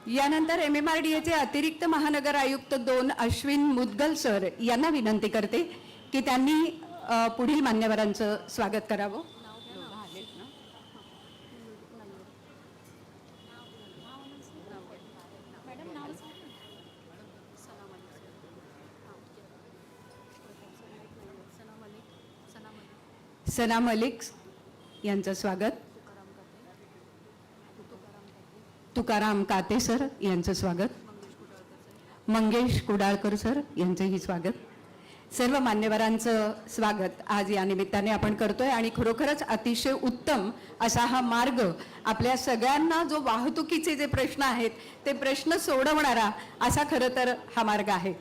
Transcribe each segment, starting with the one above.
यानंतर MMRDAचे अतिरिक्त महानगर आयुक्त 2 अश्विन मुदगल सर यांना विनंती करते की त्यांनी पुढील मान्यवरांचं स्वागत करावं. सना मलिक यांचं स्वागत. तुकाराम काते सर यांचं स्वागत. मंगेश कुडाळकर सर यांचेही स्वागत. सर्व मान्यवरांचं स्वागत आज या निमित्ताने आपण करतोय आणि खरोखरच अतिशय उत्तम असा हा मार्ग आपल्या सगळ्यांना जो वाहतुकीचे जे प्रश्न आहेत ते प्रश्न सोडवणारा असा खरं तर हा मार्ग आहे.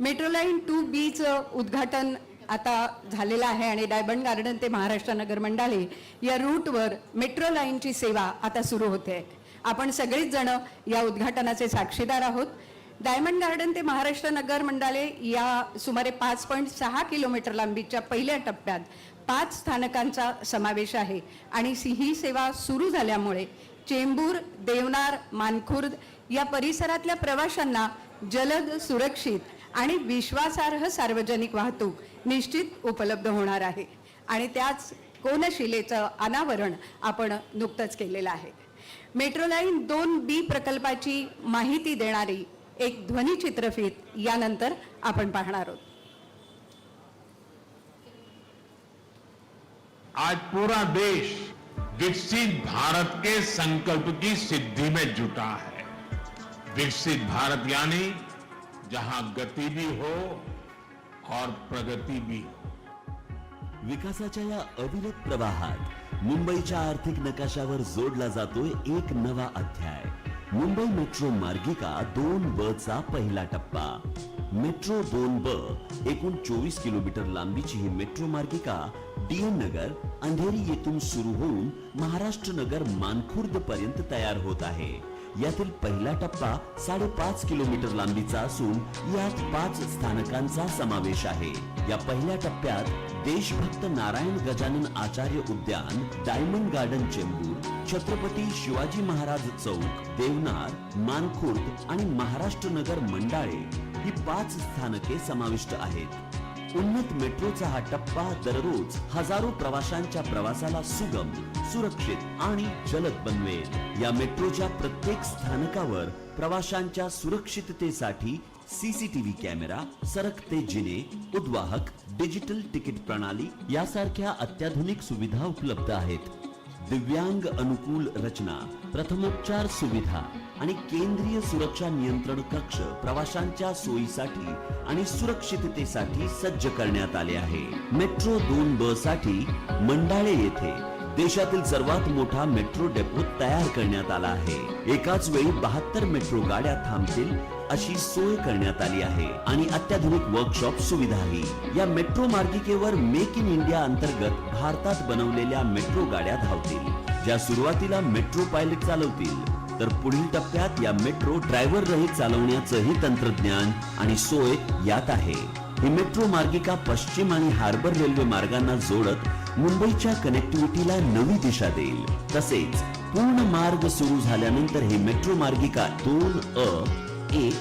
मेट्रो लाईन 2Bचं उद्घाटन आता झालेलं आहे आणि डायमंड गार्डन ते महाराष्ट्र नगर मंडाले या रूटवर मेट्रो लाईनची सेवा आता सुरू होते. आपण सगळीच जण या उद्घाटनाचे साक्षीदार आहोत. डायमंड गार्डन ते महाराष्ट्र नगर मंडाले या सुमारे 5.6 किलोमीटर लांबीच्या पहिल्या टप्प्यात 5 स्थानकांचा समावेश आहे आणि ही सेवा सुरू झाल्यामुळे चेंबूर, देवनार, मानखुर्द या परिसरातल्या प्रवाशांना जलद, सुरक्षित आणि विश्वासार्ह सार्वजनिक वाहतूक निश्चित उपलब्ध होणार आहे आणि त्याच कोनशिलेचं अनावरण आपण नुकतंच केलेलं आहे. मेट्रो लाईन 2B प्रकल्पाची माहिती देणारी एक ध्वनी चित्रफित यानंतर आपण पाहणार आहोत. आज पूरा देश विकसित भारत के संकल्प की सिद्धि में जुटा है. विकसित भारत यानी जहां गति भी हो और प्रगति भी हो. विकासाच्या या अविरत प्रवाहात मुंबईच्या आर्थिक नकाशावर जोडला जातोय एक नवा अध्याय. मुंबई मेट्रो मार्गिका 2B चा पहिला टप्पा. मेट्रो 2B एकूण 24 किलोमीटर लांबीची ही मेट्रो मार्गिका DN नगर, अंधेरी येथून सुरू होऊन महाराष्ट्र नगर, मानखुर्द पर्यंत तयार होत आहे. यातील पहिला टप्पा 5.5 किलोमीटर लांबीचा असून यात 5 स्थानकांचा समावेश आहे. या पहिल्या टप्प्यात देशभक्त नारायण गजानन आचार्य उद्यान, डायमंड गार्डन चेंबूर, छत्रपती शिवाजी महाराज चौक, देवनार, मानखुर्द आणि महाराष्ट्र नगर मंडाळे ही 5 स्थानके समाविष्ट आहेत. उन्नत मेट्रोचा हा टप्पा दररोज हजारो प्रवाशांच्या प्रवासाला सुगम, सुरक्षित आणि जलद बनवेल. या मेट्रोच्या प्रत्येक स्थानकावर प्रवाशांच्या सुरक्षिततेसाठी CCTV कॅमेरा, सरकते जिने, उद्वाहक, डिजिटल तिकीट प्रणाली यासारख्या अत्याधुनिक सुविधा उपलब्ध आहेत. दिव्यांग अनुकूल रचना, प्रथमोपचार सुविधा आणि केंद्रीय सुरक्षा नियंत्रण कक्ष प्रवाशांच्या सोयीसाठी आणि सुरक्षिततेसाठी सज्ज करण्यात आले आहे. मेट्रो 2B साठी मंडाळे येथे देशातील सर्वात मोठा मेट्रो डेपो तयार करण्यात आला आहे. एकाच वेळी 72 मेट्रो गाड्या थांबतील अशी सोय करण्यात आली आहे आणि अत्याधुनिक वर्कशॉप सुविधाही. या मेट्रो मार्गिकेवर मेक इन इंडिया अंतर्गत भारतात बनवलेल्या मेट्रो गाड्या धावतील, ज्या सुरुवातीला मेट्रो पायलट चालवतील, तर पुढील टप्प्यात या मेट्रो ड्रायव्हर रहित चालवण्याचंही तंत्रज्ञान आणि सोय यात आहे. ही मेट्रो मार्गिका पश्चिम आणि हार्बर रेल्वे मार्गांना जोडत मुंबईच्या कनेक्टिव्हिटीला नवी दिशा देईल. तसेच पूर्ण मार्ग सुरू झाल्यानंतर ही मेट्रो मार्गिका 2A, 1,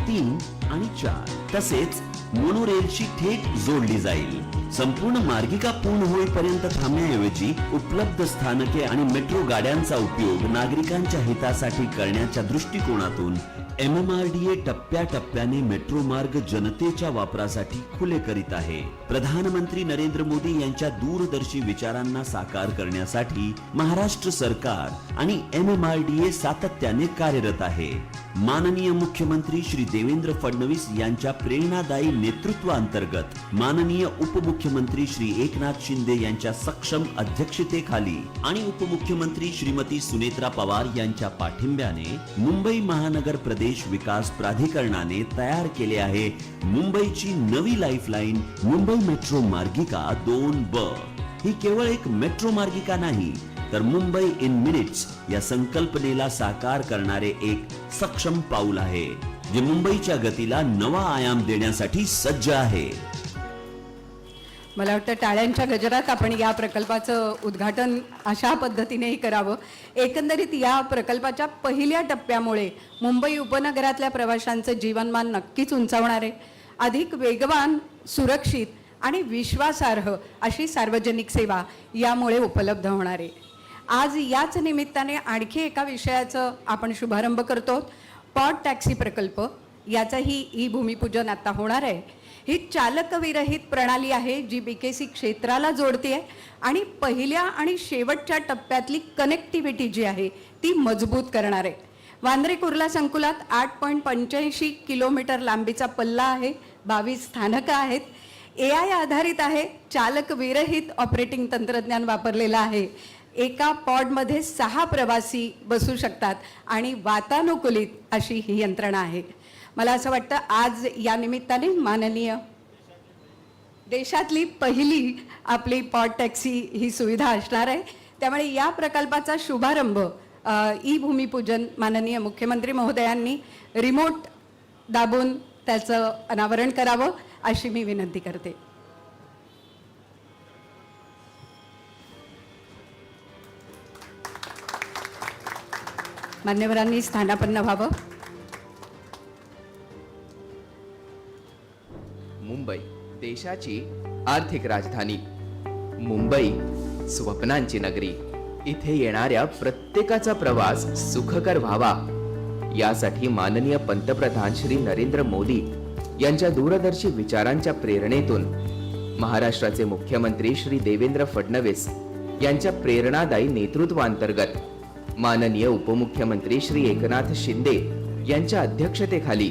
3 आणि 4 तसेच मोनोरेलशी थेट जोडली जाईल. संपूर्ण मार्गिका पूर्ण होईपर्यंत थांबण्याऐवजी उपलब्ध स्थानके आणि मेट्रो गाड्यांचा उपयोग नागरिकांच्या हितासाठी करण्याच्या दृष्टिकोनातून MMRDA टप्प्याटप्प्याने मेट्रो मार्ग जनतेच्या वापरासाठी खुले करीत आहे. प्रधानमंत्री नरेंद्र मोदी यांच्या दूरदर्शी विचारांना साकार करण्यासाठी महाराष्ट्र सरकार आणि MMRDA सातत्याने कार्यरत आहे. माननीय मुख्यमंत्री श्री देवेंद्र फडणवीस यांच्या प्रेरणादायी नेतृत्वाअंतर्गत माननीय उपमुख्यमंत्री श्री एकनाथ शिंदे यांच्या सक्षम अध्यक्षतेखाली आणि उपमुख्यमंत्री श्रीमती सुनेत्रा पवार यांच्या पाठिंब्याने मुंबई महानगर प्रदेश विकास प्राधिकरणाने तयार केले आहे मुंबईची नवी लाईफलाईन मुंबई मेट्रो मार्गिका 2B. ही केवळ एक मेट्रो मार्गिका नाही, तर मुंबई इन मिनिट्स या संकल्पनेला साकार करणारे एक सक्षम पाऊल आहे, जे मुंबईच्या गतीला नवा आयाम देण्यासाठी सज्ज आहे. मला वाटतं टाळ्यांच्या गजरात आपण या प्रकल्पाचं उद्घाटन अशा पद्धतीनेही करावं. एकंदरीत या प्रकल्पाच्या पहिल्या टप्प्यामुळे मुंबई उपनगरातल्या प्रवाशांचं जीवनमान नक्कीच उंचावणार आहे. अधिक वेगवान, सुरक्षित आणि विश्वासार्ह अशी सार्वजनिक सेवा यामुळे उपलब्ध होणार आहे. आज याच निमित्ताने आणखी एका विषयाचं आपण शुभारंभ करतो. पॉड टॅक्सी प्रकल्प याचंही ई भूमिपूजन आता होणार आहे. ही चालकविरहित प्रणाली आहे जी BKC क्षेत्राला जोडते आणि पहिल्या आणि शेवटच्या टप्प्यातली कनेक्टिव्हिटी जी आहे ती मजबूत करणार आहे. वांद्रे कुर्ला संकुलात 8.85 किलोमीटर लांबीचा पल्ला आहे. 22 स्थानकं आहेत. AI आधारित आहे. चालक विरहित ऑपरेटिंग तंत्रज्ञान वापरलेलं आहे. एका पॉडमध्ये 6 प्रवासी बसू शकतात आणि वातानुकूलित अशी ही यंत्रणा आहे. मला असं वाटतं आज या निमित्ताने माननीय देशातली पहिली आपली पॉड टॅक्सी ही सुविधा असणार आहे. त्यामुळे या प्रकल्पाचा शुभारंभ ई भूमिपूजन माननीय मुख्यमंत्री महोदयांनी रिमोट दाबून त्याचं अनावरण करावं अशी मी विनंती करते. मान्यवरांनी स्थानापन्न व्हावं. मुंबई देशाची आर्थिक राजधानी, मुंबई स्वप्नांची नगरी. इथे येणाऱ्या प्रत्येकाचा प्रवास सुखकर व्हावा यासाठी माननीय पंतप्रधान श्री नरेंद्र मोदी यांच्या दूरदर्शी विचारांच्या प्रेरणेतून महाराष्ट्राचे मुख्यमंत्री श्री देवेंद्र फडणवीस यांच्या प्रेरणादायी नेतृत्वांतर्गत माननीय उपमुख्यमंत्री श्री एकनाथ शिंदे यांच्या अध्यक्षतेखाली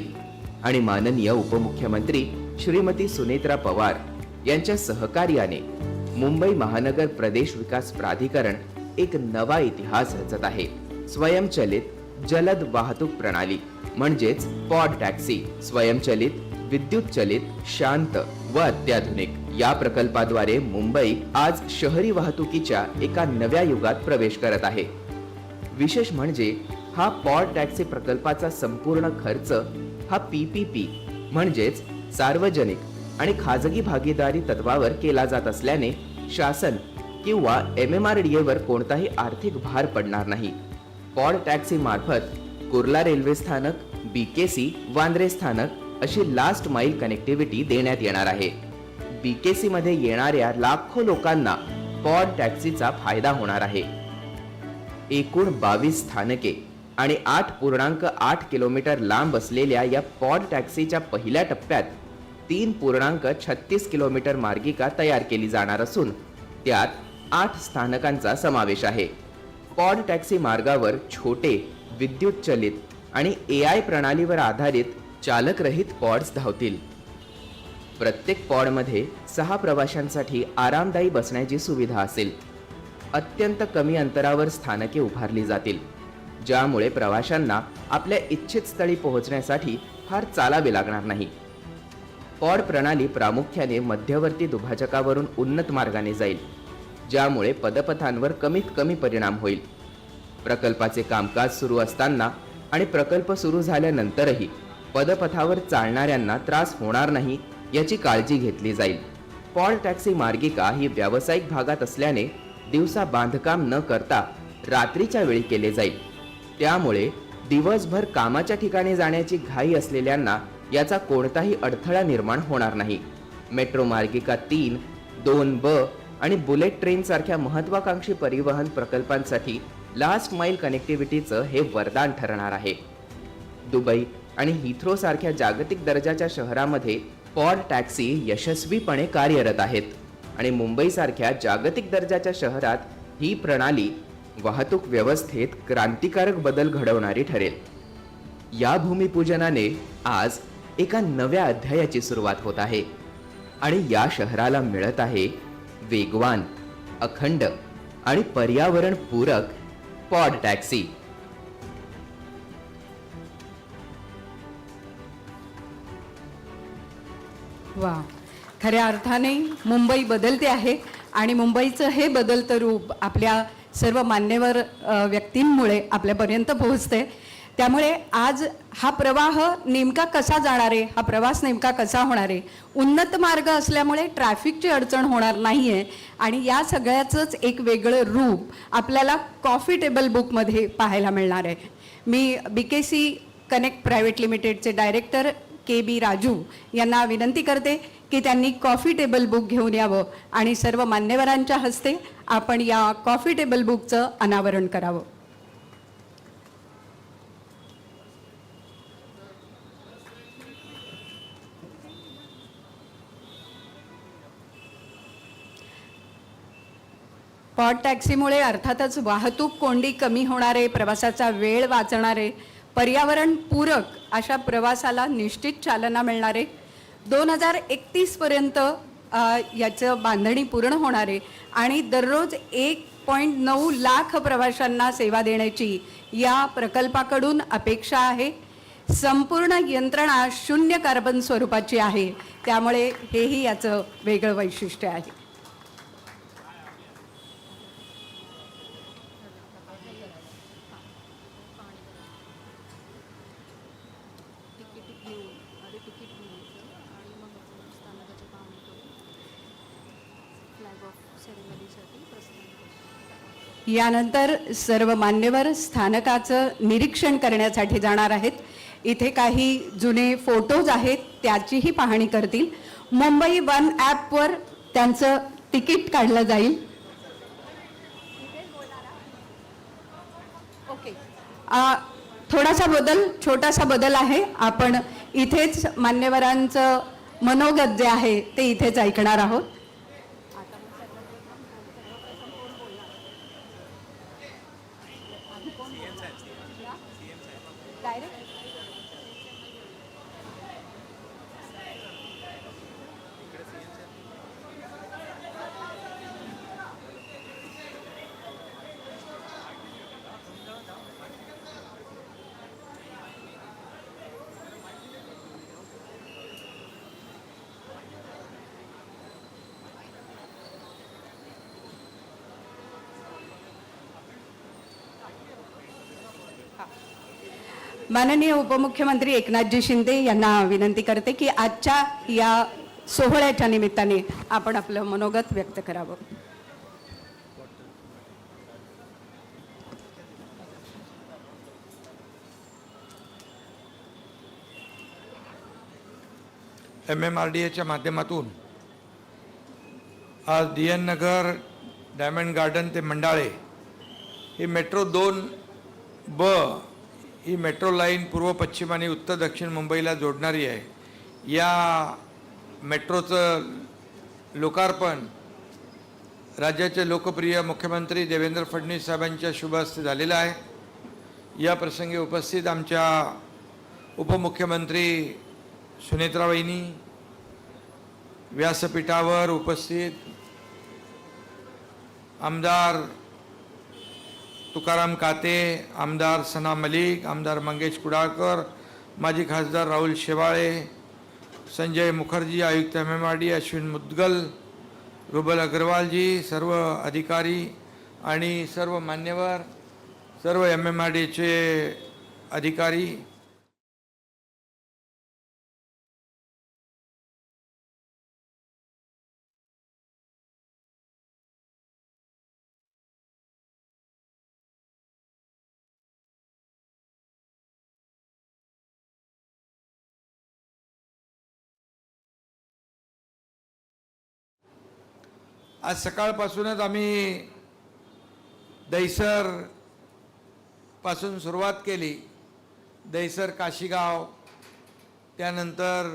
आणि माननीय उपमुख्यमंत्री श्रीमती सुनेत्रा पवार यांच्या सहकार्याने मुंबई महानगर प्रदेश विकास प्राधिकरण एक नवा इतिहास रचत आहे. स्वयंचलित जलद वाहतूक प्रणाली म्हणजेच पॉड टॅक्सी. स्वयंचलित, विद्युत चलित, शांत व अत्याधुनिक या प्रकल्पाद्वारे मुंबई आज शहरी वाहतुकीच्या एका नव्या युगात प्रवेश करत आहे. विशेष म्हणजे हा पॉड टॅक्सी प्रकल्पाचा संपूर्ण खर्च हा PPP म्हणजेच सार्वजनिक आणि खाजगी भागीदारी तत्वावर केला जात असल्याने शासन किंवा MMRDA वर कोणताही आर्थिक भार पडणार नाही. पॉड टॅक्सी मार्फत कुर्ला रेल्वे स्थानक, BKC, वांद्रे स्थानक अशी लास्ट माईल कनेक्टिव्हिटी देण्यात येणार आहे. BKC मध्ये येणाऱ्या लाखो लोकांना पॉड टॅक्सीचा फायदा होणार आहे. एकूण 22 स्थानके आणि 8.8 किलोमीटर लांब असलेल्या या पॉड टॅक्सीच्या पहिल्या टप्प्यात 3.36 किलोमीटर मार्गिका तयार केली जाणार असून त्यात 8 स्थानकांचा समावेश आहे. पॉड टॅक्सी मार्गावर छोटे, विद्युत चलित आणि AI प्रणालीवर आधारित चालकरहित पॉड्स धावतील. प्रत्येक पॉडमध्ये 6 प्रवाशांसाठी आरामदायी बसण्याची सुविधा असेल. अत्यंत कमी अंतरावर स्थानके उभारली जातील, ज्यामुळे प्रवाशांना आपल्या इच्छित स्थळी पोहोचण्यासाठी फार चालावे लागणार नाही. पॉड प्रणाली प्रामुख्याने मध्यवर्ती दुभाजकावरून उन्नत मार्गाने जाईल, ज्यामुळे पदपथांवर कमीत कमी परिणाम होईल. प्रकल्पाचे कामकाज सुरू असताना आणि प्रकल्प सुरू झाल्यानंतरही पदपथावर चालणाऱ्यांना त्रास होणार नाही याची काळजी घेतली जाईल. पॉड टॅक्सी मार्गिका ही व्यावसायिक भागात असल्याने दिवसा बांधकाम न करता रात्रीच्या वेळी केले जाईल. त्यामुळे दिवसभर कामाच्या ठिकाणी जाण्याची घाई असलेल्यांना याचा कोणताही अडथळा निर्माण होणार नाही. मेट्रो मार्गिका 3, 2B आणि बुलेट ट्रेन सारख्या महत्वाकांक्षी परिवहन प्रकल्पांसाठी लास्ट माईल कनेक्टिव्हिटीचं हे वरदान ठरणार आहे. दुबई आणि हिथ्रो सारख्या जागतिक दर्जाच्या शहरामध्ये पॉड टॅक्सी यशस्वीपणे कार्यरत आहेत आणि मुंबई सारख्या जागतिक दर्जाच्या शहरात ही प्रणाली वाहतूक व्यवस्थेत क्रांतिकारक बदल घडवणारी ठरेल. या भूमिपूजनाने आज एका नव्या अध्यायाची सुरुवात होत आहे आणि या शहराला मिळत आहे वेगवान, अखंड आणि पर्यावरण पूरक पॉड टॅक्सी. वा, खऱ्या अर्थाने मुंबई बदलते आहे आणि मुंबईचं हे बदलतं रूप आपल्या सर्व मान्यवर व्यक्तींमुळे आपल्यापर्यंत पोहोचते. त्यामुळे आज हा प्रवाह नेमका कसा जाणार आहे, हा प्रवास नेमका कसा होणार आहे, उन्नत मार्ग असल्यामुळे ट्रॅफिकची अडचण होणार नाही आहे आणि या सगळ्याचंच एक वेगळं रूप आपल्याला कॉफी टेबल बुकमध्ये पाहायला मिळणार आहे. मी BKC कनेक्ट प्रायव्हेट लिमिटेडचे डायरेक्टर KB राजू यांना विनंती करते की त्यांनी कॉफी टेबल बुक घेऊन यावं आणि सर्व मान्यवरांच्या हस्ते आपण या कॉफी टेबल बुकचं अनावरण करावं. पॉड टॅक्सीमुळे अर्थातच वाहतूक कोंडी कमी होणार आहे, प्रवासाचा वेळ वाचणार आहे, पर्यावरण पूरक अशा प्रवासाला निश्चित चालना मिळणार आहे. 2031 पर्यंत याचं बांधणी पूर्ण होणार आहे आणि दररोज 1.9 लाख प्रवाशांना सेवा देण्याची या प्रकल्पाकडून अपेक्षा आहे. संपूर्ण यंत्रणा शून्य कार्बन स्वरूपाची आहे, त्यामुळे हेही याचं वेगळं वैशिष्ट्य आहे. यानंतर सर्व मान्यवर स्थानकाचं निरीक्षण करण्यासाठी जाणार आहेत. इथे काही जुने फोटोज आहेत, त्याचीही पाहणी करतील. मुंबई वन ॲपवर त्यांचं तिकीट काढलं जाईल. छोटासा बदल आहे. आपण इथेच मान्यवरांचं मनोगत जे आहे ते इथेच ऐकणार आहोत. माननीय उपमुख्यमंत्री एकनाथजी शिंदे यांना विनंती करते की आजच्या या सोहळ्याच्या निमित्ताने आपण आपलं मनोगत व्यक्त करावं. MMRDAच्या माध्यमातून आज DN नगर, डायमंड गार्डन ते मंडाळे ही मेट्रो 2B ही मेट्रो लाईन पूर्व पश्चिम आणि उत्तर दक्षिण मुंबईला जोडणारी आहे. या मेट्रोचं लोकार्पण राज्याचे लोकप्रिय मुख्यमंत्री देवेंद्र फडणवीस साहेबांच्या शुभ हस्ते झालेलं आहे. या प्रसंगी उपस्थित आमच्या उपमुख्यमंत्री सुनेत्रा वहिनी, व्यासपीठावर उपस्थित आमदार तुकाराम काते, आमदार सना मलिक, आमदार मंगेश कुडाळकर, माजी खासदार राहुल शेवाळे, संजय मुखर्जी, आयुक्त MMRD अश्विन मुद्गल, रुबल अग्रवालजी, सर्व अधिकारी आणि सर्व मान्यवर, सर्व MMRDचे अधिकारी, आज सकाळपासूनच आम्ही दहिसर पासून सुरुवात केली. दहिसर काशीगाव, त्यानंतर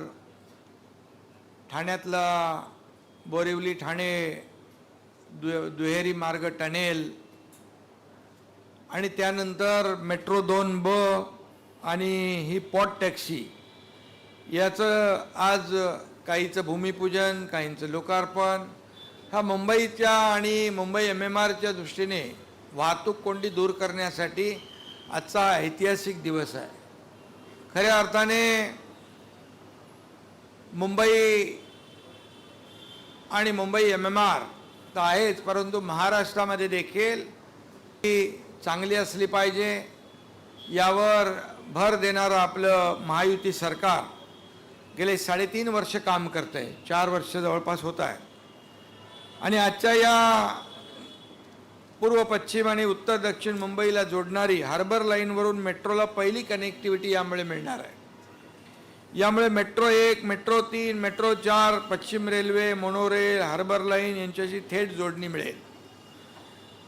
ठाण्यातला बोरिवली ठाणे दुहेरी मार्ग टनेल आणि त्यानंतर मेट्रो 2B आणि ही पॉड टॅक्सी याचं आज काहीचं भूमिपूजन, काहींचं लोकार्पण. हा मुंबईच्या आणि मुंबई MMRच्या दृष्टीने वाहतूक कोंडी दूर करण्यासाठी आजचा ऐतिहासिक दिवस आहे. खऱ्या अर्थाने मुंबई आणि मुंबई MMR तर आहेच, परंतु महाराष्ट्रामध्ये देखील ती चांगली असली पाहिजे. यावर भर देणारं आपलं महायुती सरकार गेले 3.5 वर्ष काम करतंय, 4 वर्ष जवळपास होत आहे. आणि आजच्या या पूर्व पश्चिम आणि उत्तर दक्षिण मुंबईला जोडणारी हार्बर लाईनवरून मेट्रोला पहिली कनेक्टिव्हिटी यामुळे मिळणार आहे. यामुळे मेट्रो 1, मेट्रो 3, मेट्रो 4, पश्चिम रेल्वे, मोनोरेल, हार्बर लाईन यांच्याशी थेट जोडणी मिळेल.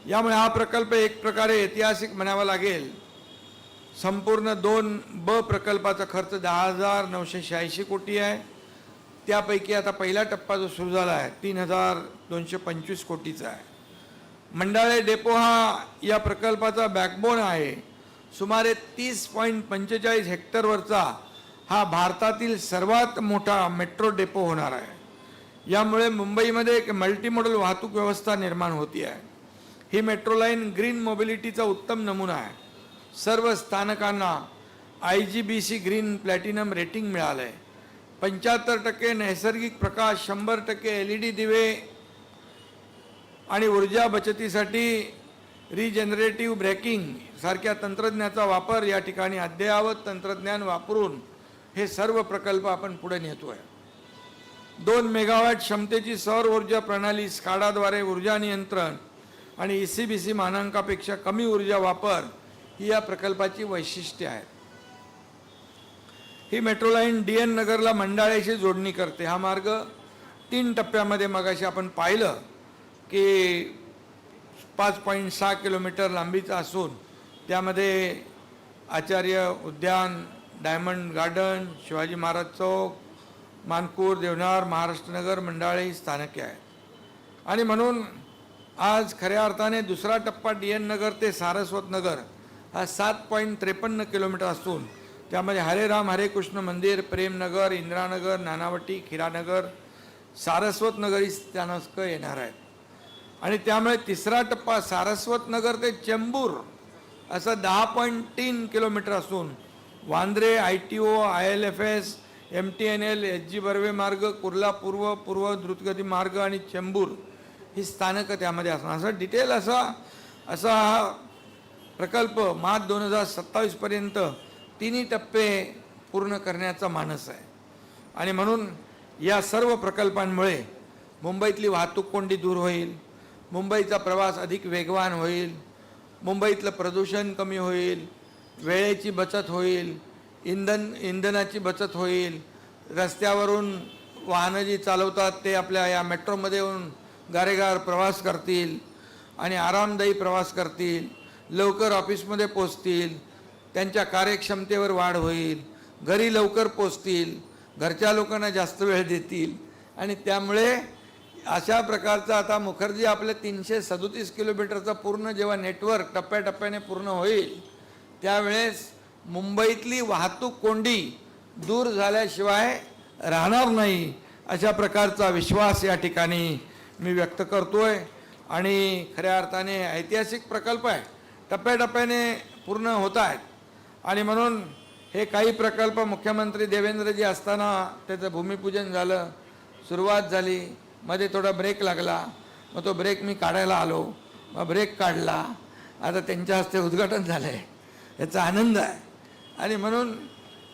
यामुळे हा प्रकल्प एक प्रकारे ऐतिहासिक म्हणावा लागेल. संपूर्ण 2B प्रकल्पाचा खर्च 10,986 कोटी आहे. त्यापैकी आता पहिला टप्पा जो सुरू झाला आहे 3,225 कोटीचा आहे. मंडाळे डेपो हा या प्रकल्पाचा बॅकबोन आहे. सुमारे 30.45 हेक्टरवरचा हा भारतातील सर्वात मोठा मेट्रो डेपो होणार आहे. यामुळे मुंबईमध्ये एक मल्टीमॉडल वाहतूक व्यवस्था निर्माण होती आहे. ही मेट्रो लाईन ग्रीन मोबिलिटीचा उत्तम नमुना आहे. सर्व स्थानकांना IGBC ग्रीन प्लॅटिनम रेटिंग मिळालं आहे. 75% नैसर्गिक प्रकाश, 100% LED दिवे आणि ऊर्जा बचतीसाठी रिजनरेटिव्ह ब्रेकिंग सारख्या तंत्रज्ञानाचा वापर या ठिकाणी अद्ययावत तंत्रज्ञान वापरून हे सर्व प्रकल्प आपण पुढे नेतोय. 2 मेगावॅट क्षमतेची सौर ऊर्जा प्रणाली, स्काडाद्वारे ऊर्जा नियंत्रण आणि ECBC मानांकापेक्षा कमी ऊर्जा वापर ही या प्रकल्पाची वैशिष्ट्ये आहेत. ही मेट्रो लाईन DN नगरला मंडाळेशी जोडणी करते. हा मार्ग 3 टप्प्यामध्ये मगाशी आपण पाहिलं की 5.6 किलोमीटर लांबीचा असून त्यामध्ये आचार्य उद्यान, डायमंड गार्डन, शिवाजी महाराज चौक, मानकूर, देवनार, महाराष्ट्र नगर, मंडाळे ही स्थानके आहेत. आणि म्हणून आज खऱ्या अर्थाने दुसरा टप्पा DN नगर ते सारस्वत नगर हा 7.53 किलोमीटर असून त्यामध्ये हरे राम हरे कृष्ण मंदिर, प्रेमनगर, इंदिरानगर, नानावटी, खिरानगर, सारस्वत नगर ही स्थानकं येणार आहेत. आणि त्यामुळे तिसरा टप्पा सारस्वत नगर ते चेंबूर असा 10.3 किलोमीटर असून Vandre, ITO, ILFS, MTNL, SG Barve मार्ग, कुर्ला पूर्व, पूर्व द्रुतगती मार्ग आणि चेंबूर ही स्थानकं त्यामध्ये असणार. असं डिटेल असा हा प्रकल्प मार्च 2027 पर्यंत 3 टप्पे पूर्ण करण्याचा मानस आहे. आणि म्हणून या सर्व प्रकल्पांमुळे मुंबईतली वाहतूक कोंडी दूर होईल, मुंबईचा प्रवास अधिक वेगवान होईल, मुंबईतलं प्रदूषण कमी होईल, वेळेची बचत होईल, इंधनाची बचत होईल. रस्त्यावरून वाहनं जी चालवतात ते आपल्या या मेट्रोमध्ये येऊन गारेगार प्रवास करतील आणि आरामदायी प्रवास करतील, लवकर ऑफिसमध्ये पोचतील, त्यांच्या कार्यक्षमतेवर वाढ होईल, घरी लवकर पोचतील, घरच्या लोकांना जास्त वेळ देतील. आणि त्यामुळे अशा प्रकारचा आता मुखर्जी आपले 337 किलोमीटरचा पूर्ण जेव्हा नेटवर्क टप्प्याटप्प्याने पूर्ण होईल त्यावेळेस मुंबईतली वाहतूक कोंडी दूर झाल्याशिवाय राहणार नाही अशा प्रकारचा विश्वास या ठिकाणी मी व्यक्त करतोय. आणि खऱ्या अर्थाने ऐतिहासिक प्रकल्प आहे, टप्प्याटप्प्याने पूर्ण होत आहेत. आणि म्हणून हे काही प्रकल्प मुख्यमंत्री देवेंद्रजी असताना त्याचं भूमिपूजन झालं, सुरुवात झाली, मध्ये थोडा ब्रेक लागला, मग तो ब्रेक मी काढायला आलो, मग ब्रेक काढला, आता त्यांच्या हस्ते उद्घाटन झालं आहे, याचा आनंद आहे. आणि म्हणून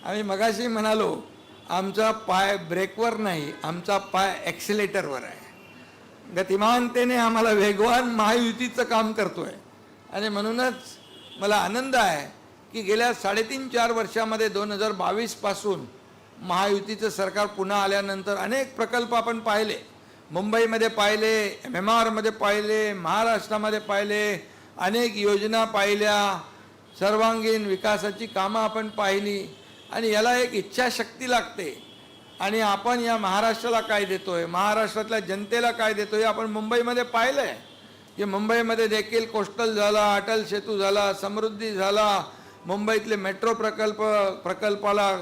आम्ही मगाशी म्हणालो आमचा पाय ब्रेकवर नाही, आमचा पाय ॲक्सिलेटरवर आहे. गतिमानतेने आम्हाला वेगवान महायुतीचं काम करतोय. आणि म्हणूनच मला आनंद आहे की गेल्या 3.5-4 वर्षामध्ये 2022 पासून महायुतीचं सरकार पुन्हा आल्यानंतर अनेक प्रकल्प आपण पाहिले, मुंबईमध्ये पाहिले, MMR मध्ये पाहिले, महाराष्ट्रामध्ये पाहिले, अनेक योजना पाहिल्या, सर्वांगीण विकासाची कामं आपण पाहिली. आणि याला एक इच्छाशक्ती लागते. आणि आपण या महाराष्ट्राला काय देतोय, महाराष्ट्रातल्या जनतेला काय देतोय आपण मुंबईमध्ये पाहिलं आहे की मुंबईमध्ये देखील कोस्टल झाला, अटल सेतू झाला, समृद्धी झाला, मुंबईतले मेट्रो प्रकल्पाला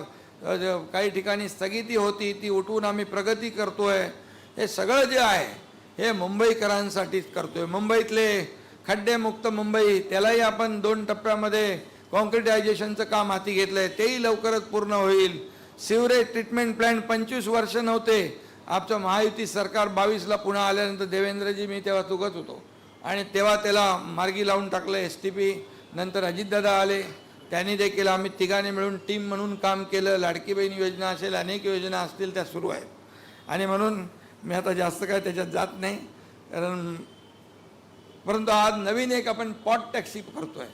काही ठिकाणी स्थगिती होती ती उठवून आम्ही प्रगती करतोय. हे सगळं जे आहे हे मुंबईकरांसाठीच करतोय. मुंबईतले खड्डेमुक्त मुंबई त्यालाही आपण 2 टप्प्यामध्ये कॉन्क्रिटायझेशनचं काम हाती घेतलं आहे, तेही लवकरच पूर्ण होईल. सिवरेज ट्रीटमेंट प्लॅन्ट 25 वर्ष नव्हते, आमचं महायुती सरकार 22ला पुन्हा आल्यानंतर देवेंद्रजी मी तेव्हा चुकत होतो आणि तेव्हा त्याला मार्गी लावून टाकलं STP. नंतर अजितदादा आले, त्यांनी देखील आम्ही तिघांनी मिळून टीम म्हणून काम केलं. लाडकी बहीण योजना असेल, अनेक योजना असतील त्या सुरू आहेत. आणि म्हणून मी आता जास्त काय त्याच्यात जात नाही, परंतु आज नवीन एक आपण पॉट टॅक्सी करतोय.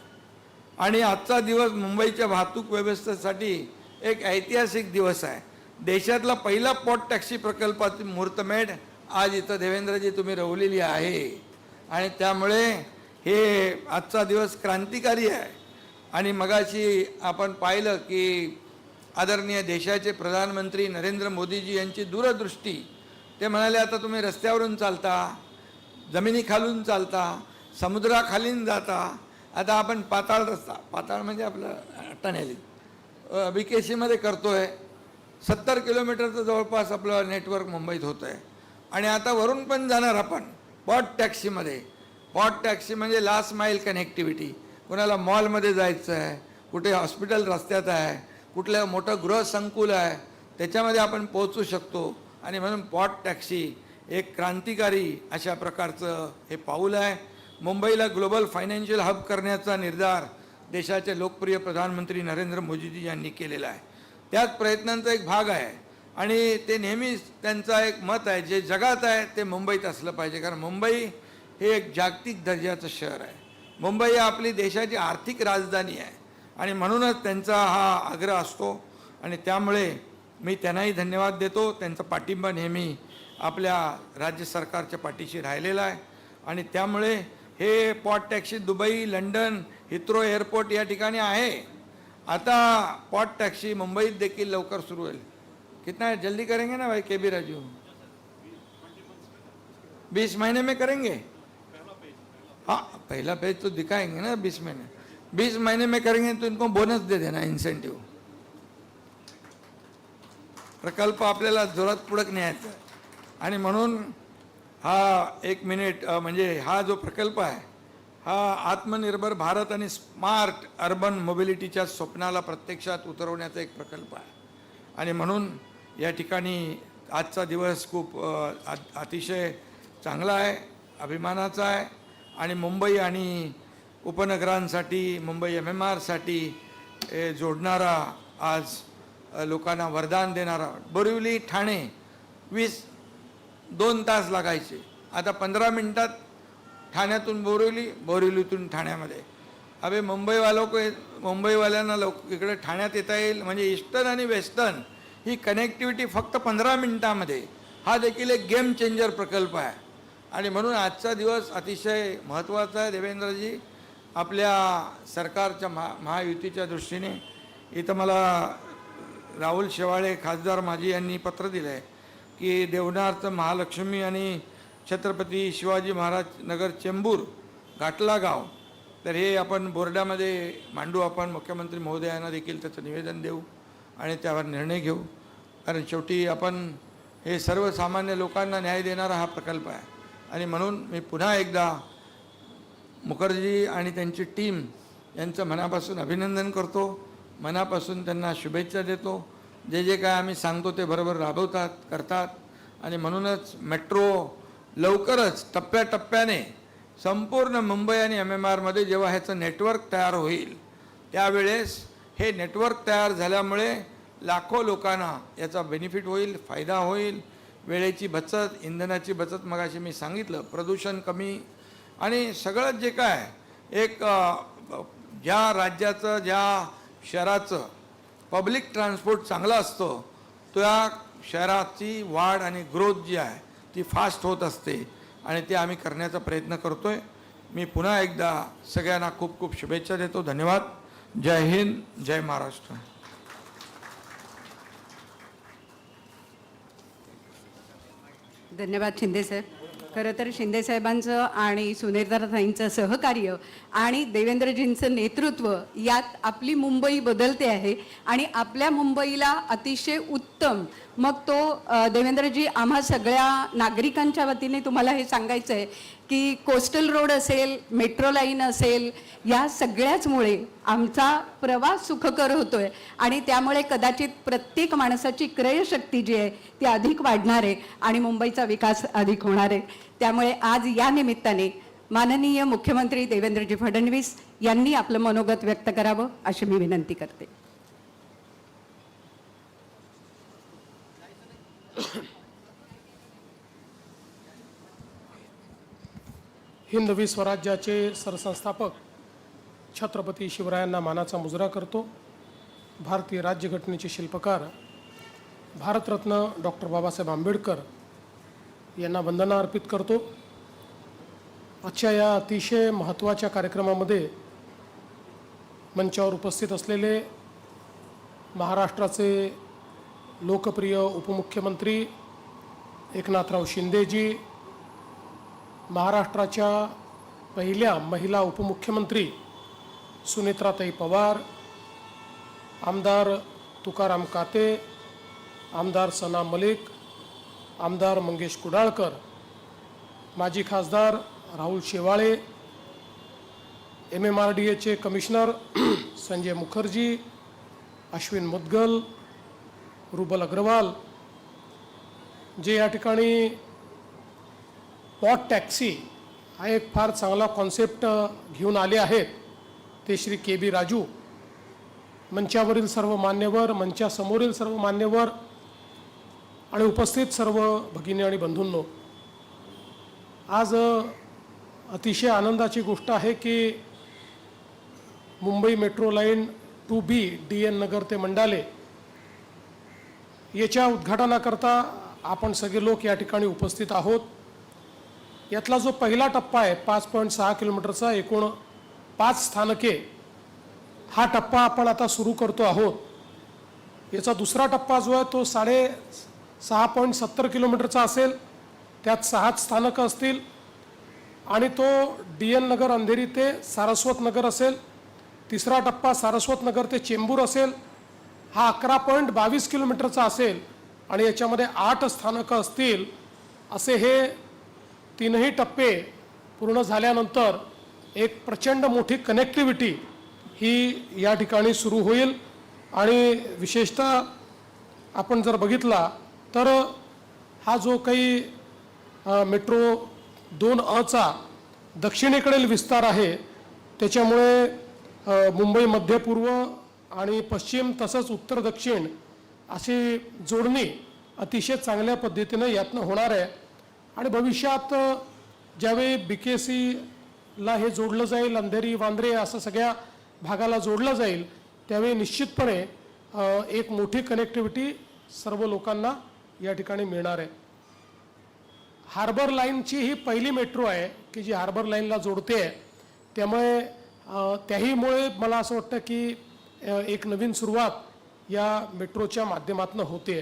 आणि आजचा दिवस मुंबईच्या वाहतूक व्यवस्थेसाठी एक ऐतिहासिक दिवस आहे. देशातला पहिला पॉट टॅक्सी प्रकल्पाची मुहूर्तमेढ आज इथं देवेंद्रजी तुम्ही रवलेली आहे. आणि त्यामुळे हे आजचा दिवस क्रांतिकारी आहे. आणि मगाशी आपण पाहिलं की आदरणीय देशाचे प्रधानमंत्री नरेंद्र मोदीजी यांची दूरदृष्टी. ते म्हणाले आता तुम्ही रस्त्यावरून चालता, जमिनीखालून चालता, समुद्राखालीन जाता, आता आपण पाताळ रस्ता, पाताळ म्हणजे आपलं टनेल BKC करतोय. 70 किलोमीटरचं जवळपास आपलं नेटवर्क मुंबईत होतं आहे. आणि आता वरून पण जाणार आपण पॉट टॅक्सीमध्ये. पॉट टॅक्सी म्हणजे लास्ट माईल कनेक्टिव्हिटी. कोणाला मॉलमध्ये जायचं आहे, कुठे हॉस्पिटल रस्त्यात आहे, कुठलं मोठं गृहसंकुल आहे, त्याच्यामध्ये आपण पोहोचू शकतो. आणि म्हणून पॉट टॅक्सी एक क्रांतिकारी अशा प्रकारचं हे पाऊल आहे. मुंबईला ग्लोबल फायनान्शियल हब करण्याचा निर्धार देशाचे लोकप्रिय प्रधानमंत्री नरेंद्र मोदीजी यांनी केलेला आहे. त्याच प्रयत्नांचा एक भाग आहे. आणि ते नेहमीच त्यांचा एक मत आहे, जे जगात आहे ते मुंबईत असलं पाहिजे. कारण मुंबई हे एक जागतिक दर्जाचं शहर आहे. मुंबई आपली देशाची आर्थिक राजधानी आहे. आणि म्हणूनच त्यांचा हा आग्रह असतो. आणि त्यामुळे मी त्यांनाही धन्यवाद देतो. त्यांचा पाठिंबा नेहमी आपल्या राज्य सरकारच्या पाठीशी राहिलेला आहे. आणि त्यामुळे हे pot taxi Dubai, London, Heathrow airport या ठिकाणी आहे. आता पॉट टॅक्सी मुंबईत देखील लवकर सुरू होईल. कितना जल्दी करेंगे ना भाई KB राजू? 20 महीने में करेंगे. हाँ, पहला पेज तो दिखाएंगे ना 20 महीने. 20 महीने में करेंगे तो इनको बोनस दे देना, इन्सेंटिव्ह. प्रकल्प आपल्याला जोरात पुढे न्यायचा आहे. आणि म्हणून हा 1 मिनिट म्हणजे हा जो प्रकल्प आहे हा आत्मनिर्भर भारत आणि स्मार्ट अर्बन मोबिलिटीच्या स्वप्नाला प्रत्यक्षात उतरवण्याचा एक प्रकल्प आहे. आणि म्हणून या ठिकाणी आजचा दिवस खूप अतिशय चांगला आहे, अभिमानाचा आहे. आणि मुंबई आणि उपनगरांसाठी, मुंबई MMRसाठी जोडणारा, आज लोकांना वरदान देणारा. बोरिवली ठाणे 2 तास लागायचे, आता 15 मिनिटात ठाण्यातून बोरिवली, बोरिवलीतून ठाण्यामध्ये. अबे मुंबईवाल्यांना इकडे ठाण्यात येता येईल. म्हणजे ईस्टर्न आणि वेस्टर्न ही कनेक्टिव्हिटी फक्त 15 मिनिटामध्ये. हा देखील एक गेम चेंजर प्रकल्प आहे. आणि म्हणून आजचा दिवस अतिशय महत्त्वाचा आहे. देवेंद्रजी, आपल्या सरकारच्या महायुतीच्या दृष्टीने इथं मला राहुल शेवाळे खासदार माजी यांनी पत्र दिलं आहे की देवनार्थ महालक्ष्मी आणि छत्रपती शिवाजी महाराज नगर चेंबूर घाटला गाव, तर हे आपण बोर्डामध्ये मांडू. आपण मुख्यमंत्री महोदयांना देखील त्याचं निवेदन देऊ आणि त्यावर निर्णय घेऊ. कारण शेवटी आपण हे सर्वसामान्य लोकांना न्याय देणारा हा प्रकल्प आहे. आणि म्हणून मी पुन्हा एकदा मुखर्जी आणि त्यांची टीम यांचं मनापासून अभिनंदन करतो, मनापासून त्यांना शुभेच्छा देतो. जे जे काय आम्ही सांगतो ते बरोबर राबवतात, करतात. आणि म्हणूनच मेट्रो लवकरच टप्प्याटप्प्याने संपूर्ण मुंबई आणि MMRमध्ये जेव्हा ह्याचं नेटवर्क तयार होईल त्यावेळेस हे नेटवर्क तयार झाल्यामुळे लाखो लोकांना याचा बेनिफिट होईल, फायदा होईल. वेळेची बचत, इंधनाची बचत, मगाशी मी सांगितलं, प्रदूषण कमी. आणि सगळं जे काय एक ज्या राज्याचं, ज्या शहराचं पब्लिक ट्रान्सपोर्ट चांगलं असतं त्या शहराची वाढ आणि ग्रोथ जी आहे ती फास्ट होत असते. आणि ते आम्ही करण्याचा प्रयत्न करतो आहे. मी पुन्हा एकदा सगळ्यांना खूप खूप शुभेच्छा देतो. धन्यवाद. जय हिंद, जय महाराष्ट्र. धन्यवाद शिंदेसाहेब. खरं तर शिंदेसाहेबांचं आणि सुनेत्रताईंचं सहकार्य आणि देवेंद्रजींचं नेतृत्व यात आपली मुंबई बदलते आहे. आणि आपल्या मुंबईला अतिशय उत्तम, मग तो देवेंद्रजी आम्हा सगळ्या नागरिकांच्या वतीने तुम्हाला हे सांगायचं आहे की कोस्टल रोड असेल, मेट्रो लाईन असेल, या सगळ्याचमुळे आमचा प्रवास सुखकर होतोय. आणि त्यामुळे कदाचित प्रत्येक माणसाची क्रयशक्ती जी आहे ती अधिक वाढणार आहे आणि मुंबईचा विकास अधिक होणार आहे. त्यामुळे आज या निमित्ताने माननीय मुख्यमंत्री देवेंद्रजी फडणवीस यांनी आपलं मनोगत व्यक्त करावं अशी मी विनंती करते. हिंदवी स्वराज्याचे सरसंस्थापक छत्रपती शिवरायांना मानाचा मुजरा करतो. भारतीय राज्यघटनेचे शिल्पकार भारतरत्न डॉक्टर बाबासाहेब आंबेडकर यांना वंदना अर्पित करतो. आजच्या या अतिशय महत्त्वाच्या कार्यक्रमामध्ये मंचावर उपस्थित असलेले महाराष्ट्राचे लोकप्रिय उपमुख्यमंत्री एकनाथराव शिंदेजी, महाराष्ट्राच्या पहिल्या महिला उपमुख्यमंत्री सुनेत्राताई पवार, आमदार तुकाराम काते, आमदार सना मलिक, आमदार मंगेश कुडाळकर, माजी खासदार राहुल शेवाळे, MMRDAचे कमिशनर संजय मुखर्जी, अश्विन मुद्गल, रुबल अग्रवाल, जे या ठिकाणी पॉट टॅक्सी हा एक फार चांगला कॉन्सेप्ट घेऊन आले आहेत, ते श्री KB राजू, मंचावरील सर्व मान्यवर, मंचासमोरील सर्व मान्यवर आणि उपस्थित सर्व भगिनी आणि बंधूंनो, आज अतिशय आनंदाची गोष्ट आहे की Mumbai metro line 2B DN नगर ते मंडाले याच्या उद्घाटनाकरता आपण सगळे लोक या ठिकाणी उपस्थित आहोत. यातला जो पहिला टप्पा आहे 5.6 किलोमीटरचा, एकूण 5 स्थानके, हा टप्पा आपण आता सुरू करतो आहोत. याचा दुसरा टप्पा जो आहे तो 6.70 किलोमीटरचा असेल, त्यात 6 स्थानकं असतील आणि तो DN नगर अंधेरी ते सारस्वत नगर असेल. तिसरा टप्पा सारस्वत नगर ते चेंबूर असेल, हा 11.22 किलोमीटरचा असेल आणि याच्यामध्ये 8 स्थानकं असतील. असे हे 3ही टप्पे पूर्ण झाल्यानंतर एक प्रचंड मोठी कनेक्टिव्हिटी ही या ठिकाणी सुरू होईल. आणि विशेषतः आपण जर बघितला तर हा जो काही मेट्रो 2अ दक्षिणेकडील विस्तार आहे, त्याच्यामुळे मुंबई मध्य पूर्व आणि पश्चिम तसंच उत्तर दक्षिण अशी जोडणी अतिशय चांगल्या पद्धतीनं यातनं होणार आहे. आणि भविष्यात ज्यावेळी BKCला हे जोडलं जाईल, अंधेरी वांद्रे असं सगळ्या भागाला जोडलं जाईल, त्यावेळी निश्चितपणे एक मोठी कनेक्टिव्हिटी सर्व लोकांना या ठिकाणी मिळणार आहे. हार्बर लाईनची ही पहिली मेट्रो आहे की जी हार्बर लाईनला जोडते आहे, त्यामुळे त्याहीमुळे मला असं वाटतं की एक नवीन सुरुवात या मेट्रोच्या माध्यमातून होते.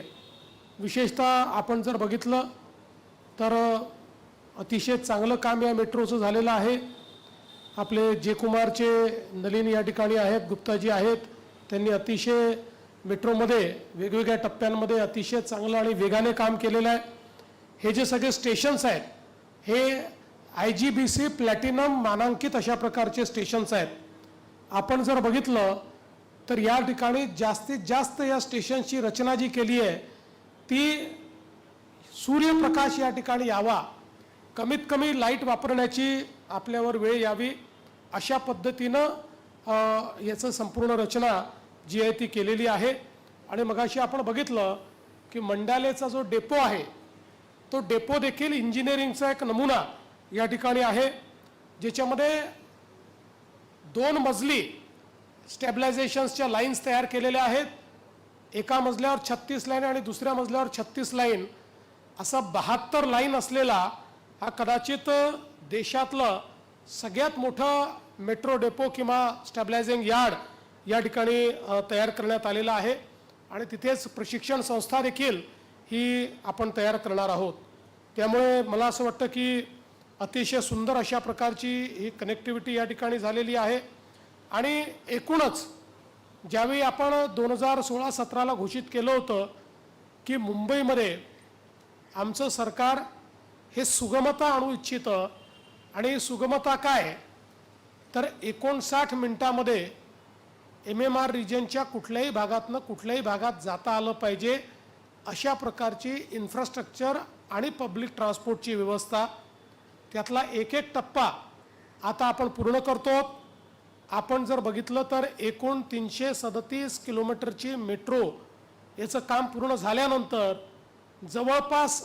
विशेषतः आपण जर बघितलं तर अतिशय चांगलं काम या मेट्रोचं झालेलं आहे. आपले जयकुमारचे नलिन या ठिकाणी आहेत, गुप्ताजी आहेत, त्यांनी अतिशय मेट्रोमध्ये वेगवेगळ्या टप्प्यांमध्ये अतिशय चांगलं आणि वेगाने काम केलेलं आहे. हे जे सगळे स्टेशन्स आहेत हे IGBC प्लॅटिनम मानांकित अशा प्रकारचे स्टेशन्स आहेत. आपण जर बघितलं तर या ठिकाणी जास्तीत जास्त या स्टेशनची रचना जी केली आहे ती सूर्यप्रकाश या ठिकाणी यावा, कमीत कमी लाईट वापरण्याची आपल्यावर वेळ यावी, अशा पद्धतीनं याचं संपूर्ण रचना जी आहे ती केलेली आहे. आणि मगाशी आपण बघितलं की मंडालेचा जो डेपो आहे तो डेपो देखील इंजिनिअरिंगचा एक नमुना या ठिकाणी आहे, ज्याच्यामध्ये 2 मजली स्टॅबिलायझेशन्सच्या लाईन्स तयार केलेल्या आहेत. एका मजल्यावर 36 लाईन आणि दुसऱ्या मजल्यावर 36 लाईन, असा 72 लाईन असलेला हा कदाचित देशातलं सगळ्यात मोठं मेट्रो डेपो किंवा स्टॅबिलायझिंग यार्ड या ठिकाणी तयार करण्यात आलेला आहे. आणि तिथेच प्रशिक्षण संस्था देखील ही आपण तयार करणार आहोत. त्यामुळे मला असं वाटतं की अतिशय सुंदर अशा प्रकारची ही कनेक्टिव्हिटी या ठिकाणी झालेली आहे. आणि एकूणच ज्यावेळी आपण 2016-17ला घोषित केलं होतं की मुंबईमध्ये आमचं सरकार हे सुगमता आणू इच्छितं, आणि सुगमता काय तर 59 मिनिटामध्ये MMR रिजनच्या कुठल्याही भागातनं कुठल्याही भागात जाता आलं पाहिजे, अशा प्रकारची इन्फ्रास्ट्रक्चर आणि पब्लिक ट्रान्सपोर्टची व्यवस्था, त्यातला एक एक टप्पा आता आपण पूर्ण करतो. आपण जर बघितलं तर एकूण 337 किलोमीटरची मेट्रो याचं काम पूर्ण झाल्यानंतर जवळपास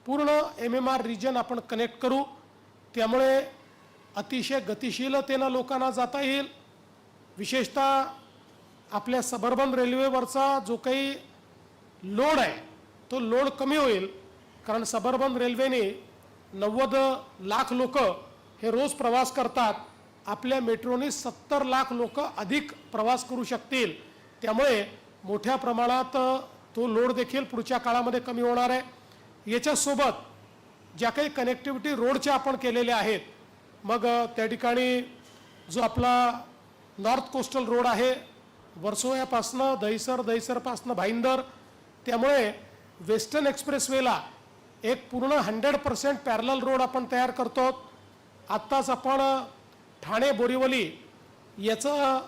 पूर्ण MMR रिजन आपण कनेक्ट करू. त्यामुळे अतिशय गतिशीलतेनं लोकांना जाता येईल. विशेषतः आपल्या सबर्बन रेल्वेवरचा जो काही लोड आहे तो लोड कमी होईल, कारण सबर्बन रेल्वेने 90 लाख लोक हे रोज प्रवास करतात. आपल्या मेट्रोने 70 लाख लोक अधिक प्रवास करू शकतील. त्यामुळे मोठ्या प्रमाणात तो लोड देखील पुढच्या काळामध्ये कमी होणार आहे. याच्यासोबत ज्या काही कनेक्टिव्हिटी रोडच्या आपण केलेल्या आहेत, मग त्या ठिकाणी जो आपला नॉर्थ कोस्टल रोड आहे वर्सोव्यापासनं दहिसरपासनं भाईंदर, त्यामुळे वेस्टर्न एक्सप्रेसवेला एक पूर्ण 100% पॅरलल रोड आपण तयार करतो. आत्ताच आपण ठाणे बोरिवली याचं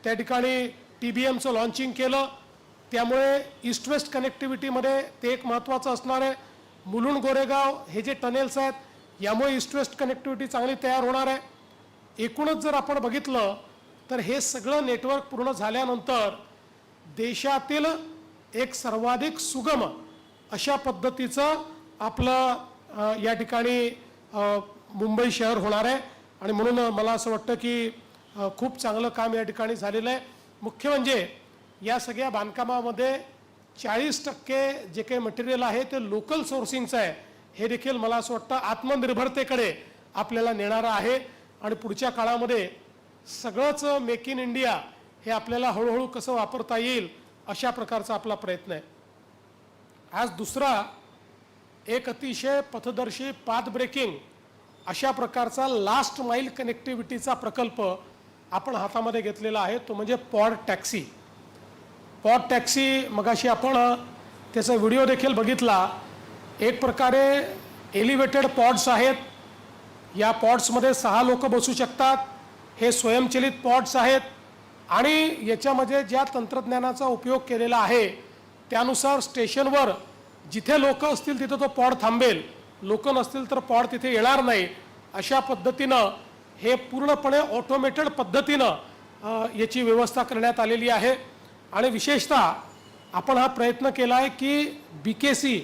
त्या ठिकाणी TBMचं लॉन्चिंग केलं. त्यामुळे ईस्ट वेस्ट कनेक्टिव्हिटीमध्ये ते एक महत्त्वाचं असणार आहे. मुलुंड गोरेगाव हे जे टनेल्स आहेत यामुळे ईस्ट वेस्ट कनेक्टिव्हिटी चांगली तयार होणार आहे. एकूणच जर आपण बघितलं तर हे सगळं नेटवर्क पूर्ण झाल्यानंतर देशातील एक सर्वाधिक सुगम अशा पद्धतीचं आपलं या ठिकाणी मुंबई शहर होणार आहे. आणि म्हणून मला असं वाटतं की खूप चांगलं काम या ठिकाणी झालेलं आहे. मुख्य म्हणजे या सगळ्या बांधकामामध्ये 40% जे काही मटेरियल आहे ते लोकल सोर्सिंगचं आहे. हे देखील मला असं वाटतं आत्मनिर्भरतेकडे आपल्याला नेणारं आहे. आणि पुढच्या काळामध्ये सगळंच मेक इन इंडिया हे आपल्याला हळूहळू कसं वापरता येईल अशा प्रकारचा आपला प्रयत्न आहे. आज दुसरा एक अतिशय पथदर्शी पाथ ब्रेकिंग अशा प्रकारचा लास्ट माईल कनेक्टिव्हिटीचा प्रकल्प आपण हातामध्ये घेतलेला आहे. तो म्हणजे पॉड टॅक्सी. पॉड टॅक्सी मगाशी आपण त्याचा व्हिडिओ देखील बघितला. एक प्रकारे एलिव्हेटेड पॉड्स आहेत. या पॉड्समध्ये 6 लोक बसू शकतात. हे स्वयंचलित पॉड्स आहेत आणि याच्यामध्ये ज्या तंत्रज्ञानाचा उपयोग केलेला आहे त्यानुसार स्टेशनवर जिथे लोक असतील तिथे तो पॉड थांबेल, लोक नसतील तर पॉड तिथे येणार नाही. अशा पद्धतीनं हे पूर्णपणे ऑटोमेटेड पद्धतीनं याची व्यवस्था करण्यात आलेली आहे. आणि विशेषतः आपण हा प्रयत्न केला आहे की BKC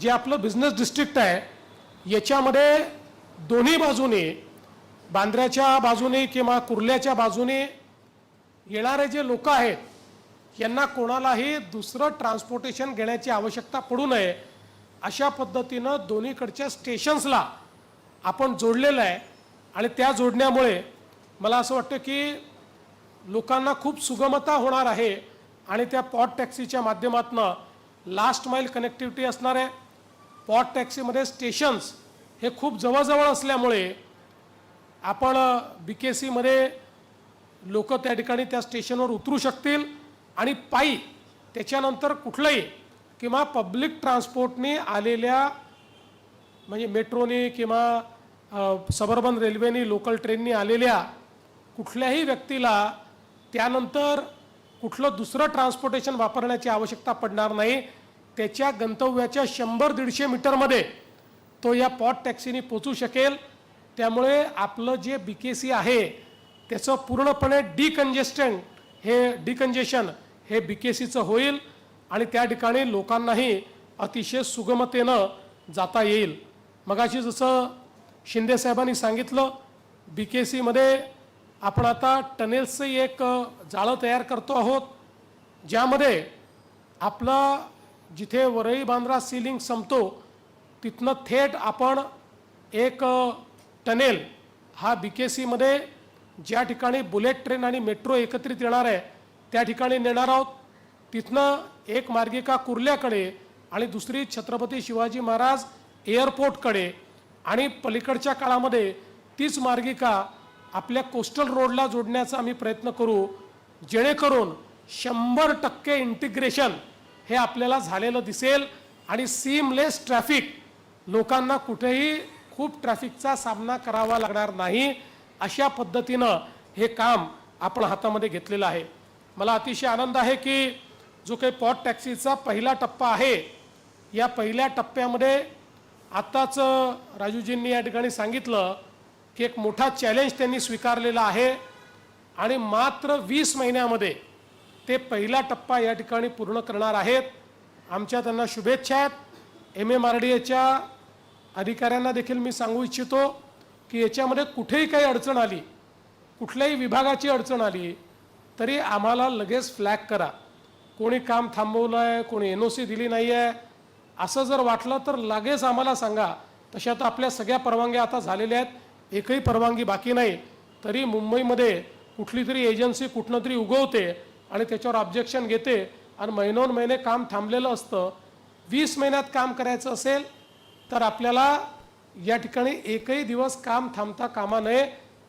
जे आपलं बिझनेस डिस्ट्रिक्ट आहे याच्यामध्ये दोन्ही बाजूने, बांद्र्याच्या बाजूने किंवा कुर्ल्याच्या बाजूने येणारे जे लोक आहेत यांना कोणालाही दुसरं ट्रान्सपोर्टेशन घेण्याची आवश्यकता पडू नये अशा पद्धतीनं दोन्हीकडच्या स्टेशन्सला आपण जोडलेलं आहे. आणि त्या जोडण्यामुळे मला असं वाटतं की लोकांना खूप सुगमता होणार आहे. आणि त्या पॉड टॅक्सीच्या माध्यमातून लास्ट माईल कनेक्टिव्हिटी असणार आहे. पॉड टॅक्सीमध्ये स्टेशन्स हे खूप जवळजवळ असल्यामुळे आपण BKCमध्ये लोक त्या ठिकाणी त्या स्टेशनवर उतरू शकतील आणि पायी त्याच्यानंतर कुठलंही किंवा पब्लिक ट्रान्सपोर्टने आलेल्या म्हणजे मेट्रोने किंवा सबर्बन रेल्वेने लोकल ट्रेननी आलेल्या कुठल्याही व्यक्तीला त्यानंतर कुठलं दुसरं ट्रान्सपोर्टेशन वापरण्याची आवश्यकता पडणार नाही. त्याच्या गंतव्याच्या 100-150 मीटरमध्ये तो या पॉड टॅक्सीने पोचू शकेल. त्यामुळे आपलं जे BKC आहे त्याचं पूर्णपणे डिकंजेशन हे BKCचं होईल आणि त्या ठिकाणी लोकांनाही अतिशय सुगमतेनं जाता येईल. मगाशी जसं शिंदे साहेबांनी सांगितलं BKCमध्ये आपण आता टनेल्सचं एक जाळं तयार करतो आहोत ज्यामध्ये आपला जिथे वरळी बांद्रा सीलिंग संपतो तिथनं थेट आपण एक टनेल हा BKCमध्ये ज्या ठिकाणी बुलेट ट्रेन आणि मेट्रो एकत्रित येणार आहे त्या ठिकाणी नेणार आहोत. तिथनं एक मार्गिका कुर्ल्याकडे आणि दुसरी छत्रपती शिवाजी महाराज एअरपोर्टकडे आणि पलीकडच्या काळामध्ये तीच मार्गिका आपल्या कोस्टल रोडला जोडण्याचा आम्ही प्रयत्न करू जेणेकरून 100% इंटिग्रेशन हे आपल्याला झालेलं दिसेल आणि सीमलेस ट्रॅफिक, लोकांना कुठेही खूप ट्रॅफिकचा सामना करावा लागणार नाही अशा पद्धतीनं हे काम आपण हातामध्ये घेतलेलं आहे. मला अतिशय आनंद आहे की जो काही पॉड टॅक्सीचा पहिला टप्पा आहे या पहिल्या टप्प्यामध्ये आत्ताच राजूजींनी या ठिकाणी सांगितलं की एक मोठा चॅलेंज त्यांनी स्वीकारलेला आहे आणि मात्र 20 महिन्यामध्ये ते पहिला टप्पा या ठिकाणी पूर्ण करणार आहेत. आमच्या त्यांना शुभेच्छा आहेत. MMRDAच्या अधिकाऱ्यांना देखील मी सांगू इच्छितो की याच्यामध्ये कुठेही काही अडचण आली, कुठल्याही विभागाची अडचण आली तरी आम्हाला लगेच फ्लॅग करा. कोणी काम थांबवलं आहे, कोणी NOC दिली नाही आहे, असं जर वाटलं तर लगेच आम्हाला सांगा. तशा तर आपल्या सगळ्या परवानग्या आता झालेल्या आहेत, एकही परवानगी बाकी नाही. तरी मुंबईमध्ये कुठली तरी एजन्सी कुठनं तरी उगवते आणि त्याच्यावर ऑब्जेक्शन घेते आणि महिनोन महिने काम थांबलेलं असतं. 20 महिन्यात काम करायचं असेल तर आपल्याला या ठिकाणी एकही दिवस काम थांबता कामा नये.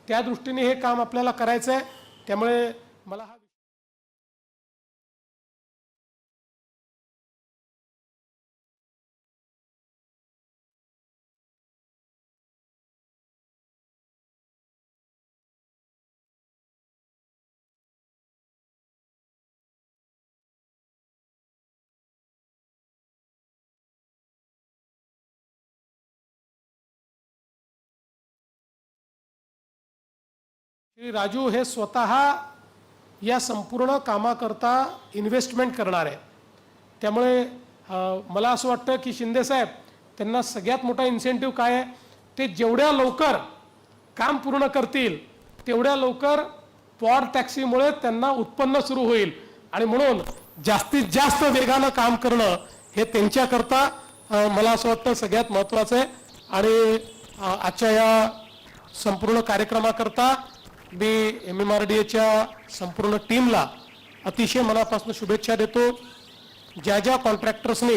त्या दृष्टीने हे काम आपल्याला करायचं आहे. त्यामुळे मला हा श्री राजू हे स्वतः या संपूर्ण कामाकरता इन्व्हेस्टमेंट करणार आहे. त्यामुळे मला असं वाटतं की शिंदे साहेब त्यांना सगळ्यात मोठा इन्सेंटिव्ह काय आहे, ते जेवढ्या लवकर काम पूर्ण करतील तेवढ्या लवकर पॉड टॅक्सीमुळे त्यांना उत्पन्न सुरू होईल आणि म्हणून जास्तीत जास्त वेगानं काम करणं हे त्यांच्याकरता मला असं वाटतं सगळ्यात महत्त्वाचं आहे. आणि आजच्या या संपूर्ण कार्यक्रमाकरता मी MMRDAच्या संपूर्ण टीमला अतिशय मनापासून शुभेच्छा देतो. ज्या ज्या कॉन्ट्रॅक्टर्सने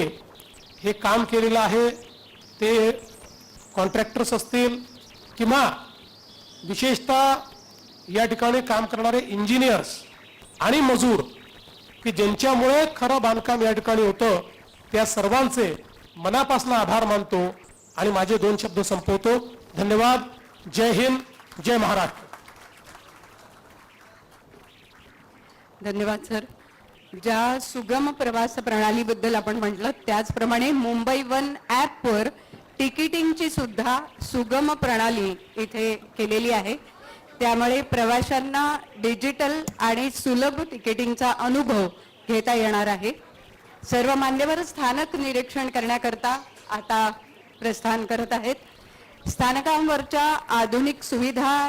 हे काम केलेलं आहे ते कॉन्ट्रॅक्टर्स असतील किंवा विशेषतः या ठिकाणी काम करणारे इंजिनियर्स आणि मजूर की ज्यांच्यामुळे खरं बांधकाम या ठिकाणी होतं, त्या सर्वांचे मनापासून आभार मानतो आणि माझे 2 शब्द संपवतो. धन्यवाद. जय हिंद, जय महाराष्ट्र. धन्यवाद सर. ज्या सुगम प्रवास प्रणालीबद्दल आपण म्हटलं त्याचप्रमाणे मुंबई वन ॲपवर तिकिटिंगची सुद्धा सुगम प्रणाली इथे केलेली आहे. त्यामुळे प्रवाशांना डिजिटल आणि सुलभ तिकिटिंगचा अनुभव घेता येणार आहे. सर्व मान्यवर स्थानक निरीक्षण करण्याकरता आता प्रस्थान करत आहेत. स्थानकांवरच्या आधुनिक सुविधा